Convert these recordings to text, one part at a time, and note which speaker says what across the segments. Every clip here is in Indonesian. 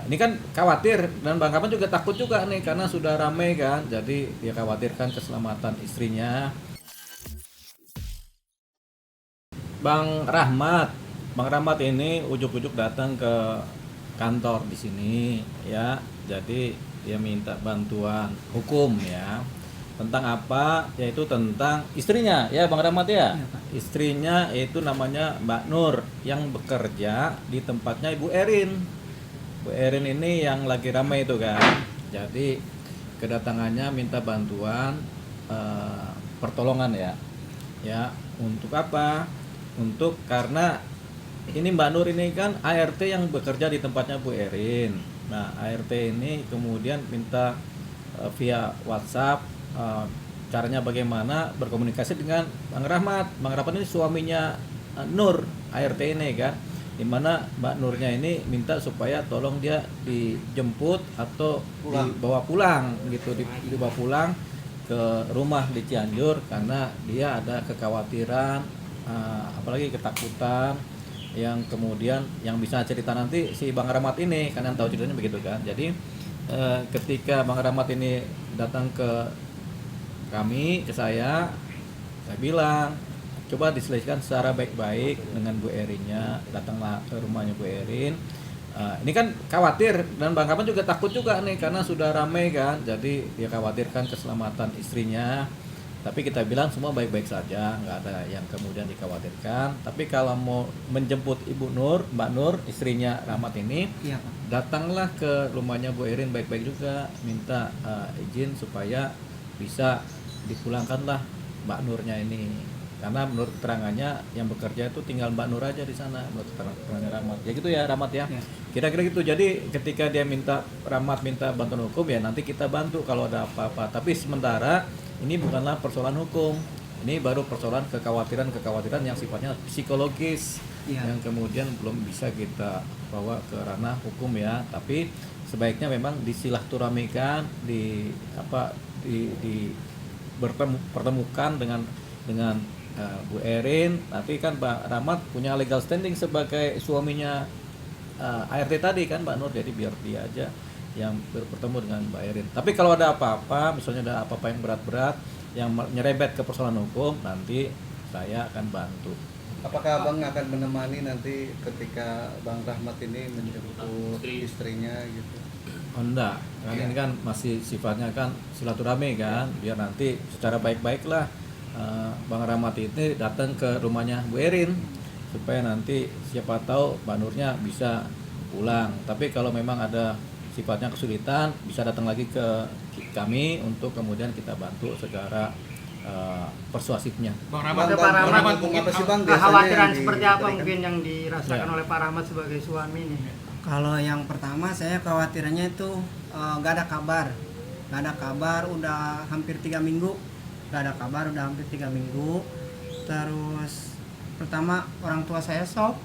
Speaker 1: ini kan khawatir dan Bang Rahmat juga takut juga nih karena sudah ramai kan, jadi dia khawatirkan keselamatan istrinya. Bang Rahmat ini ujuk-ujuk datang ke kantor di sini ya, jadi dia minta bantuan hukum ya. Tentang apa? Yaitu tentang istrinya ya Bang Rahmat ya.
Speaker 2: Iya, Pak.
Speaker 1: Istrinya itu namanya Mbak Nur yang bekerja di tempatnya Ibu Erin. Bu Erin ini yang lagi ramai itu kan. Jadi kedatangannya minta bantuan pertolongan ya. Ya, untuk apa? Untuk karena ini Mbak Nur ini kan ART yang bekerja di tempatnya Bu Erin. Nah, ART ini kemudian minta via WhatsApp caranya bagaimana berkomunikasi dengan Bang Rahmat. Bang Rahmat ini suaminya Nur, ART ini kan. Dimana Mbak Nurnya ini minta supaya tolong dia dijemput atau dibawa pulang gitu, dibawa pulang ke rumah di Cianjur karena dia ada kekhawatiran apalagi ketakutan yang kemudian yang bisa cerita nanti si Bang Rahmat ini kan yang tahu ceritanya begitu kan. Jadi ketika Bang Rahmat ini datang ke kami, ke saya bilang coba diselesaikan secara baik-baik dengan Bu Erinnya, datanglah ke rumahnya Bu Erin. Ini kan khawatir dan Bang Rahmat juga takut juga nih karena sudah ramai kan, jadi dia khawatirkan keselamatan istrinya. Tapi kita bilang semua baik-baik saja, nggak ada yang kemudian dikhawatirkan. Tapi kalau mau menjemput Ibu Nur, Mbak Nur, istrinya Rahmat ini,
Speaker 2: Iya, Pak.
Speaker 1: datanglah ke rumahnya Bu Erin baik-baik juga, minta izin supaya bisa dipulangkanlah Mbak Nurnya ini. Karena menurut keterangannya yang bekerja itu tinggal Mbak Nur aja di sana, menurut keterangan Rahmat. Ya gitu ya Rahmat ya.
Speaker 2: Ya.
Speaker 1: Kira-kira gitu. Jadi ketika dia minta Rahmat minta bantuan hukum ya nanti kita bantu kalau ada apa-apa. Tapi sementara ini bukanlah persoalan hukum. Ini baru persoalan kekhawatiran yang sifatnya psikologis.
Speaker 2: Iya.
Speaker 1: Yang kemudian belum bisa kita bawa ke ranah hukum ya. Tapi sebaiknya memang disilahturamikan, pertemukan dengan Bu Erin. Nanti kan Pak Rahmat punya legal standing sebagai suaminya ART tadi kan Mbak Nur, jadi biar dia aja yang bertemu dengan Mbak Erin. Tapi kalau ada apa-apa, misalnya ada apa-apa yang berat-berat yang nyerempet ke persoalan hukum, nanti saya akan bantu.
Speaker 3: Apakah Abang akan menemani nanti ketika Bang Rahmat ini menjemput istrinya gitu?
Speaker 1: Oh enggak, kan ini kan masih sifatnya kan silaturahmi kan, biar nanti secara baik-baik lah Bang Rahmat ini datang ke rumahnya Bu Erin supaya nanti siapa tahu Mbak Nurnya bisa pulang. Tapi kalau memang ada sifatnya kesulitan bisa datang lagi ke kami untuk kemudian kita bantu secara persuasifnya.
Speaker 4: Bang
Speaker 3: Bang,
Speaker 4: Rahmat,
Speaker 3: Bang,
Speaker 4: Bang Rahmat
Speaker 3: hukum
Speaker 4: mungkin
Speaker 3: apa sih, Bang, biasanya
Speaker 5: kekhawatiran
Speaker 3: yang
Speaker 5: seperti apa
Speaker 3: diberikan?
Speaker 5: mungkin yang dirasakan
Speaker 1: Ya.
Speaker 5: oleh Pak Rahmat sebagai suami nih?
Speaker 2: Kalau yang pertama saya khawatirannya itu nggak ada kabar udah hampir 3 minggu, terus pertama orang tua saya shock,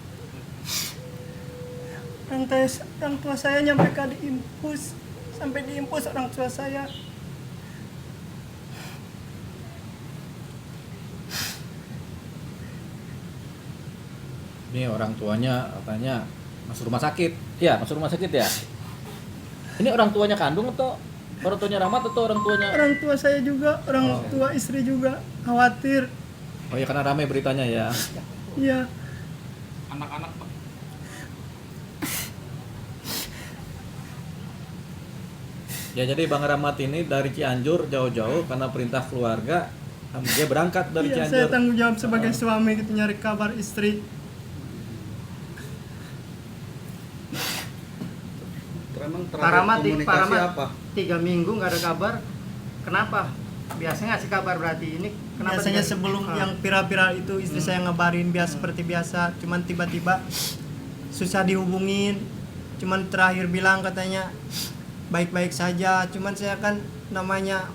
Speaker 2: orang tua saya nyampe sampai diimpus orang tua saya.
Speaker 1: Ini orang tuanya katanya masuk rumah sakit. Ya, masuk rumah sakit ya. Ini orang tuanya kandung atau orang tuanya Rahmat atau orang tuanya?
Speaker 2: Orang tua saya juga, orang tua istri juga khawatir.
Speaker 1: Oh ya karena ramai beritanya ya.
Speaker 2: Iya.
Speaker 4: anak-anak Pak.
Speaker 1: Ya jadi Bang Rahmat ini dari Cianjur jauh-jauh karena perintah keluarga dia berangkat dari
Speaker 2: Iya,
Speaker 1: Cianjur.
Speaker 2: saya tanggung jawab sebagai suami gitu nyari kabar istri.
Speaker 3: Emang
Speaker 5: Pak Rahmat,
Speaker 3: komunikasi apa?
Speaker 5: 3 minggu nggak ada kabar. Kenapa? Biasanya ngasih kabar berarti ini. Kenapa
Speaker 2: Biasanya
Speaker 5: 3
Speaker 2: sebelum
Speaker 5: minggu?
Speaker 2: yang viral-viral itu istri saya ngabarin biasa seperti biasa, cuman tiba-tiba susah dihubungin. Cuman terakhir bilang katanya baik-baik saja. Cuman saya kan namanya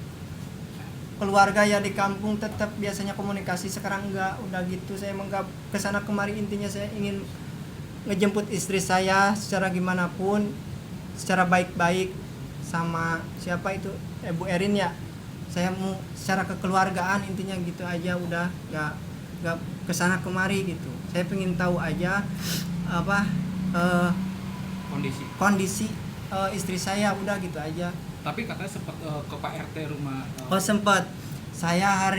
Speaker 2: keluarga ya di kampung tetap biasanya komunikasi, sekarang enggak, udah gitu saya menggap kesana kemari, intinya saya ingin ngejemput istri saya secara gimana pun, secara baik-baik sama siapa itu Bu Erin ya. Saya mau secara kekeluargaan intinya gitu aja, udah nggak kesana kemari gitu. Saya pengen tahu aja apa
Speaker 4: Kondisi.
Speaker 2: kondisi istri saya, udah gitu aja.
Speaker 4: Tapi katanya sempat ke Pak RT rumah.
Speaker 2: Oh sempet, saya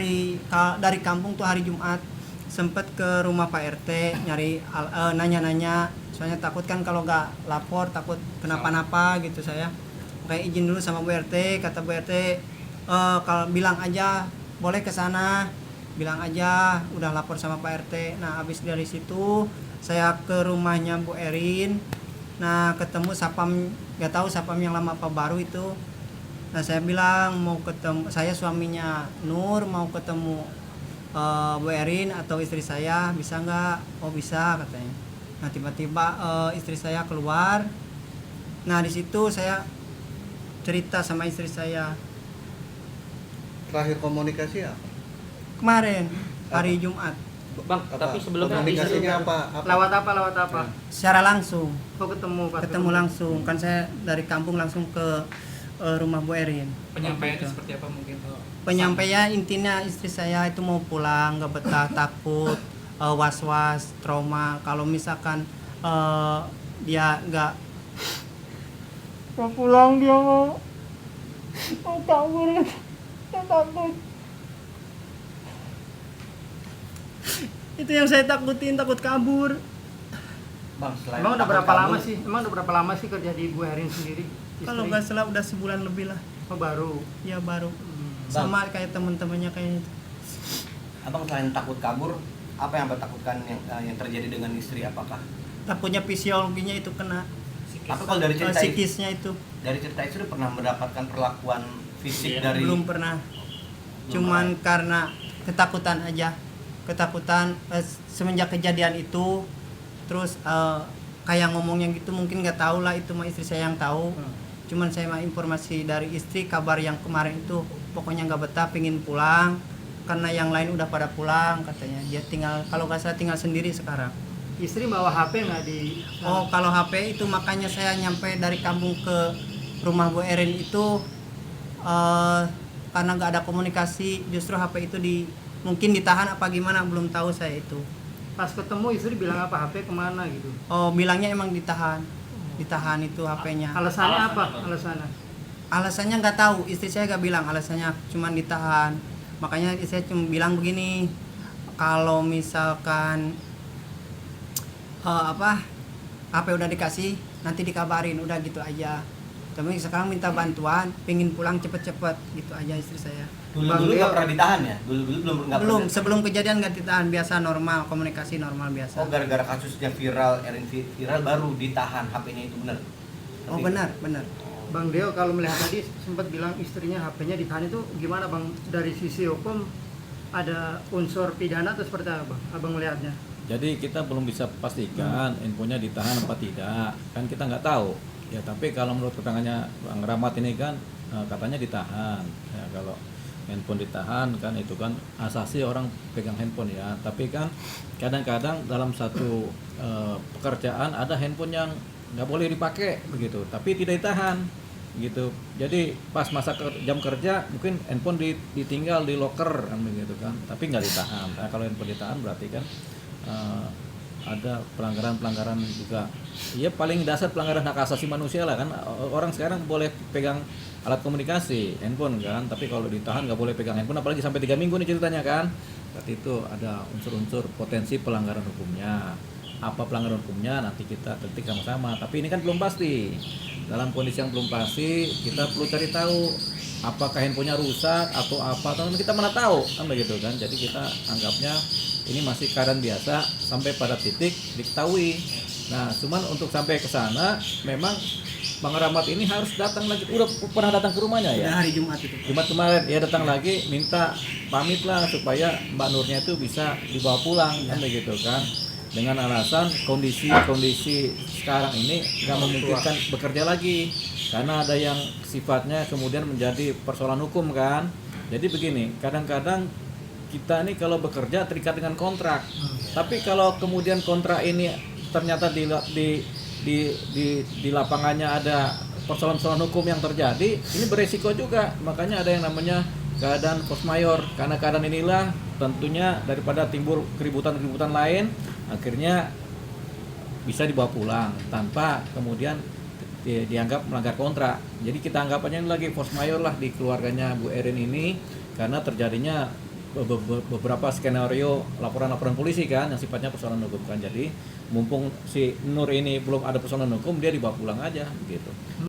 Speaker 2: dari kampung tuh hari Jumat sempet ke rumah Pak RT nyari nanya-nanya, soalnya takut kan kalau nggak lapor takut kenapa-napa gitu saya. Kayak izin dulu sama Bu RT, kata Bu RT kalau bilang aja boleh ke sana, bilang aja udah lapor sama Pak RT. Nah habis dari situ saya ke rumahnya Bu Erin. Nah ketemu sapam, nggak tahu sapam yang lama apa baru itu. Nah saya bilang mau ketemu, saya suaminya Nur, mau ketemu Bu Erin atau istri saya, bisa nggak? Oh bisa katanya. Nah tiba-tiba istri saya keluar. Nah di situ saya cerita sama istri saya
Speaker 3: Terakhir komunikasi apa?
Speaker 2: kemarin hari Jumat
Speaker 5: Bang,
Speaker 3: Apa?
Speaker 5: tapi sebelumnya
Speaker 3: Komunikasinya apa?
Speaker 5: lewat apa?
Speaker 2: secara langsung,
Speaker 5: Kok ketemu pas
Speaker 2: ketemu langsung. Kan saya dari kampung langsung ke rumah Bu Erin.
Speaker 4: Penyampaiannya seperti apa mungkin?
Speaker 2: Penyampaian intinya istri saya itu mau pulang, nggak betah, takut, was-was, trauma. Kalau misalkan dia nggak mau pulang, dia mau kabur, saya takut. Itu yang saya takutin, takut kabur.
Speaker 5: Bang, emang udah berapa lama sih? Emang udah berapa lama sih kerja di Bu Erin sendiri?
Speaker 2: Kalau nggak salah udah sebulan lebih lah.
Speaker 5: Oh, baru.
Speaker 2: Ya baru. Sama kayak teman-temannya kayak itu.
Speaker 6: Abang selain takut kabur, apa yang abang takutkan yang terjadi dengan istri? Apakah?
Speaker 2: Takutnya fisiologinya itu kena.
Speaker 6: Apa kalau dari cerita
Speaker 2: Psikisnya itu
Speaker 6: dari cerita istri pernah mendapatkan perlakuan fisik dari?
Speaker 2: belum pernah. Cuman karena ketakutan aja. Ketakutan semenjak kejadian itu, terus kayak ngomongnya gitu, mungkin nggak tahu lah, itu mah istri saya yang tahu. Cuman saya mah informasi dari istri, kabar yang kemarin itu pokoknya nggak betah, pingin pulang karena yang lain udah pada pulang katanya. Dia tinggal, kalau nggak salah tinggal sendiri sekarang.
Speaker 5: Istri bawa HP nggak di?
Speaker 2: Oh kalau HP itu makanya saya nyampe dari kampung ke rumah Bu Erin itu karena nggak ada komunikasi, justru HP itu mungkin ditahan apa gimana, belum tahu saya itu.
Speaker 5: Pas ketemu istri bilang apa? HP kemana gitu?
Speaker 2: Oh bilangnya emang ditahan itu HP-nya.
Speaker 5: Alasannya apa?
Speaker 2: Alasannya nggak tahu, istri saya nggak bilang alasannya, cuman ditahan. Makanya istri saya cuma bilang begini, kalau misalkan HP udah dikasih nanti dikabarin, udah gitu aja. Tapi sekarang minta bantuan, pengen pulang cepet-cepet gitu aja istri saya.
Speaker 6: Dulu nggak pernah ditahan ya? Dulu
Speaker 2: Belum,
Speaker 6: pernah.
Speaker 2: sebelum kejadian nggak ditahan, biasa normal, komunikasi normal biasa.
Speaker 6: Oh, gara-gara kasusnya viral, Erin viral baru ditahan HP-nya itu, benar?
Speaker 2: Oh benar.
Speaker 5: Bang Deo, kalau melihat tadi sempat bilang istrinya HP-nya ditahan, itu gimana Bang? Dari sisi hukum ada unsur pidana atau seperti apa Abang melihatnya?
Speaker 1: Jadi kita belum bisa pastikan infonya ditahan apa tidak, kan kita nggak tahu. Ya tapi kalau menurut keterangannya Bang Rahmat ini kan katanya ditahan. Ya kalau handphone ditahan kan itu kan asasi orang pegang handphone ya. Tapi kan kadang-kadang dalam satu pekerjaan ada handphone yang nggak boleh dipakai begitu, tapi tidak ditahan gitu. Jadi pas masa jam kerja mungkin handphone ditinggal di locker kan begitu kan, tapi nggak ditahan. Nah, kalau handphone ditahan berarti kan ada pelanggaran juga. Iya paling dasar pelanggaran hak asasi manusia lah kan. Orang sekarang boleh pegang alat komunikasi handphone kan, tapi kalau ditahan nggak boleh pegang handphone, apalagi sampai 3 minggu nih ceritanya kan. Berarti itu ada unsur-unsur potensi pelanggaran hukumnya. Apa pelanggaran hukumnya nanti kita tetik sama-sama, tapi ini kan belum pasti. Dalam kondisi yang belum pasti kita perlu cari tahu apakah handphonenya rusak atau apa, atau kita mana tahu kan begitu kan. Jadi kita anggapnya ini masih keadaan biasa sampai pada titik diketahui. Nah cuman untuk sampai ke sana memang Bang Rahmat ini harus datang lagi. Udah pernah datang ke rumahnya ya?
Speaker 2: Udah hari Jumat itu.
Speaker 1: Jumat kemarin ya datang lagi, minta pamit lah supaya Mbak Nurnya itu bisa dibawa pulang kan begitu kan. Dengan alasan kondisi sekarang ini nggak memungkinkan bekerja lagi karena ada yang sifatnya kemudian menjadi persoalan hukum kan. Jadi begini, kadang-kadang kita ini kalau bekerja terikat dengan kontrak, tapi kalau kemudian kontrak ini ternyata di lapangannya ada persoalan-persoalan hukum yang terjadi, ini beresiko juga. Makanya ada yang namanya keadaan force majeure. Karena keadaan inilah tentunya daripada timbul keributan lain, akhirnya bisa dibawa pulang tanpa kemudian dianggap melanggar kontrak. Jadi kita anggapannya ini lagi force majeure lah di keluarganya Bu Erin ini karena terjadinya beberapa skenario laporan-laporan polisi kan yang sifatnya persoalan hukum kan. Jadi mumpung si Nur ini belum ada persoalan hukum, dia dibawa pulang aja begitu.